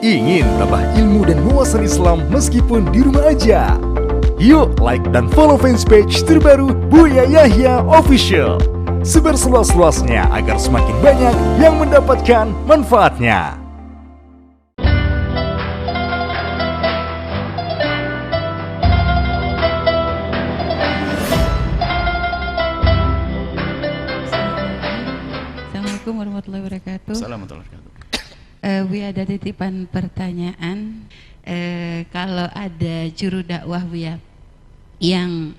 Ingin tambah ilmu dan wawasan Islam meskipun di rumah aja? Yuk like dan follow fanpage terbaru Buya Yahya Official. Sebar seluas-luasnya agar semakin banyak yang mendapatkan manfaatnya. Assalamualaikum warahmatullahi wabarakatuh. Assalamualaikum warahmatullahi wabarakatuh. Bu, ada titipan pertanyaan. Kalau ada juru dakwah Bu ya, yang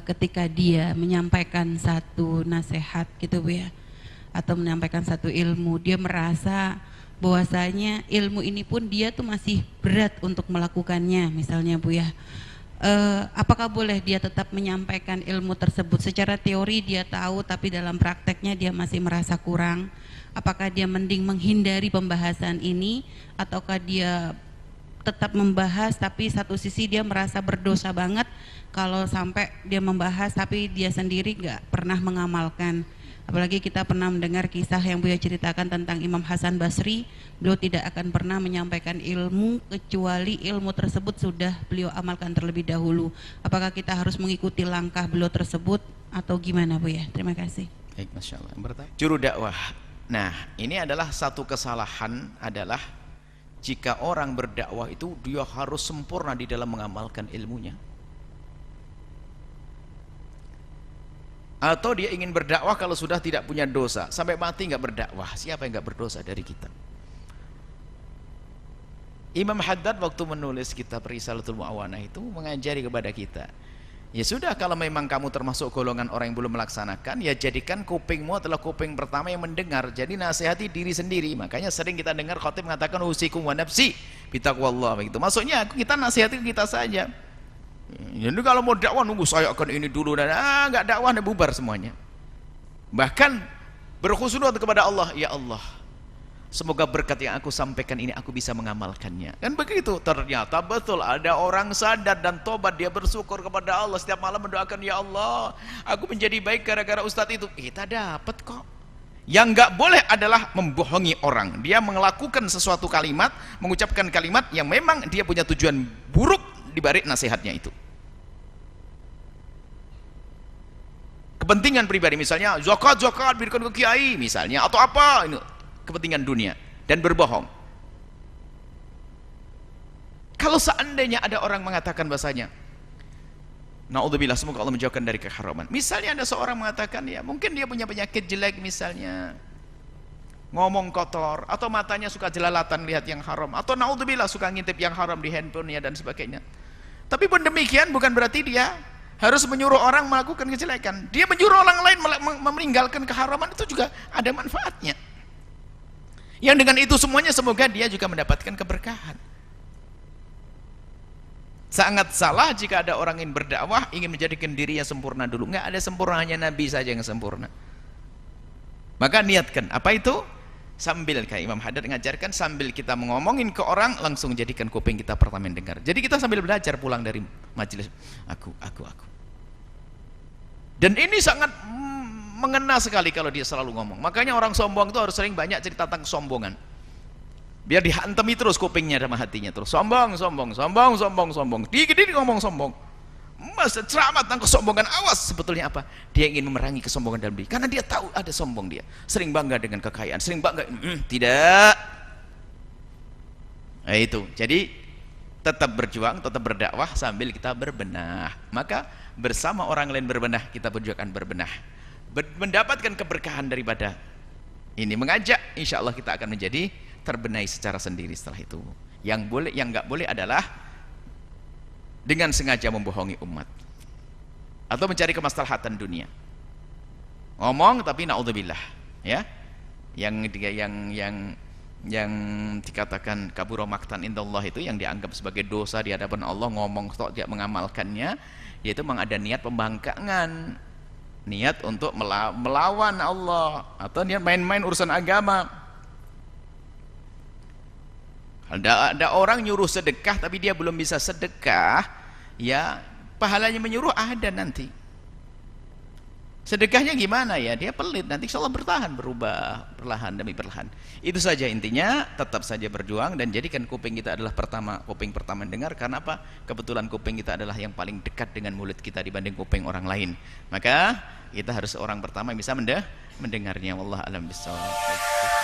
ketika dia menyampaikan satu nasihat gitu Bu ya, atau menyampaikan satu ilmu, dia merasa bahwasanya ilmu ini pun dia tuh masih berat untuk melakukannya, misalnya Bu ya. Apakah boleh dia tetap menyampaikan ilmu tersebut? Secara teori dia tahu, tapi dalam prakteknya dia masih merasa kurang. Apakah dia mending menghindari pembahasan ini, ataukah dia tetap membahas tapi satu sisi dia merasa berdosa banget kalau sampai dia membahas tapi dia sendiri nggak pernah mengamalkan? Apalagi kita pernah mendengar kisah yang Buya ceritakan tentang Imam Hasan Basri. Beliau tidak akan pernah menyampaikan ilmu kecuali ilmu tersebut sudah beliau amalkan terlebih dahulu. Apakah kita harus mengikuti langkah beliau tersebut atau gimana Bu ya? Terima kasih. Baik, Masya Allah. Juru dakwah. Nah, ini adalah satu kesalahan adalah jika orang berdakwah itu dia harus sempurna di dalam mengamalkan ilmunya. Atau dia ingin berdakwah kalau sudah tidak punya dosa, sampai mati nggak berdakwah. Siapa yang nggak berdosa dari kita? Imam Haddad waktu menulis kitab Risalatul Mu'awanah itu mengajari kepada kita, ya sudah, kalau memang kamu termasuk golongan orang yang belum melaksanakan, ya jadikan kupingmu adalah kuping pertama yang mendengar. Jadi nasihati diri sendiri. Makanya sering kita dengar khatib mengatakan usikum wa nafsi bitaqwallah, begitu. Maksudnya kita nasihati kita saja. Jadi kalau mau dakwah nunggu saya akan ini dulu dan nggak dakwah bubar semuanya. Bahkan berkhusnudz kepada Allah, ya Allah, semoga berkat yang aku sampaikan ini aku bisa mengamalkannya. Kan begitu. Ternyata betul ada orang sadar dan tobat, dia bersyukur kepada Allah setiap malam mendoakan, ya Allah, aku menjadi baik gara-gara ustadz itu. Kita dapat kok. Yang nggak boleh adalah membohongi orang. Dia melakukan sesuatu kalimat, mengucapkan kalimat yang memang dia punya tujuan buruk di balik nasihatnya itu. Kepentingan pribadi, misalnya zakat berikan ke kiai misalnya, atau apa, ini kepentingan dunia, dan berbohong. Kalau seandainya ada orang mengatakan bahasanya, naudzubillah, semoga Allah menjauhkan dari keharaman. Misalnya ada seorang mengatakan, ya mungkin dia punya penyakit jelek, misalnya ngomong kotor, atau matanya suka jelalatan lihat yang haram, atau naudzubillah suka ngintip yang haram di handphonenya dan sebagainya. Tapi pun demikian bukan berarti dia harus menyuruh orang melakukan kejelekan. Dia menyuruh orang lain meninggalkan keharaman, itu juga ada manfaatnya. Yang dengan itu semuanya semoga dia juga mendapatkan keberkahan. Sangat salah jika ada orang ingin berdakwah ingin menjadikan dirinya sempurna dulu. Nggak ada sempurna, hanya Nabi saja yang sempurna. Maka niatkan apa itu? Sambil kayak Imam Haddad mengajarkan, sambil kita ngomongin ke orang langsung jadikan kuping kita pertama yang dengar. Jadi kita sambil belajar pulang dari majelis, aku. Dan ini sangat mengena sekali kalau dia selalu ngomong. Makanya orang sombong itu harus sering banyak cerita tentang kesombongan. Biar dihantemi terus kupingnya sama hatinya terus. Sombong. Dikit-dikit ngomong sombong. Masa ceramah tentang kesombongan, awas sebetulnya apa? Dia ingin memerangi kesombongan dalam diri. Karena dia tahu ada sombong dia. Sering bangga dengan kekayaan, sering bangga. Tidak. Nah itu. Jadi tetap berjuang, tetap berdakwah sambil kita berbenah. Maka bersama orang lain berbenah, kita juga akan berbenah. Mendapatkan keberkahan daripada ini, mengajak, insya Allah kita akan menjadi terbenahi secara sendiri setelah itu. Yang boleh, yang nggak boleh adalah dengan sengaja membohongi umat atau mencari kemaslahatan dunia. Ngomong tapi naudzubillah, ya, yang dikatakan kabura maktan indallah, itu yang dianggap sebagai dosa di hadapan Allah, ngomong kok tidak mengamalkannya, yaitu memang ada niat pembangkangan, niat untuk melawan Allah, atau niat main-main urusan agama. Ada orang nyuruh sedekah tapi dia belum bisa sedekah, ya pahalanya menyuruh ada nanti. Sedekahnya gimana ya? Dia pelit, nanti insya Allah bertahan, berubah perlahan demi perlahan. Itu saja intinya, tetap saja berjuang dan jadikan kuping kita adalah kuping pertama dengar. Karena apa? Kebetulan kuping kita adalah yang paling dekat dengan mulut kita dibanding kuping orang lain. Maka kita harus orang pertama yang bisa mendengarnya. Wallahu a'lam bishawab.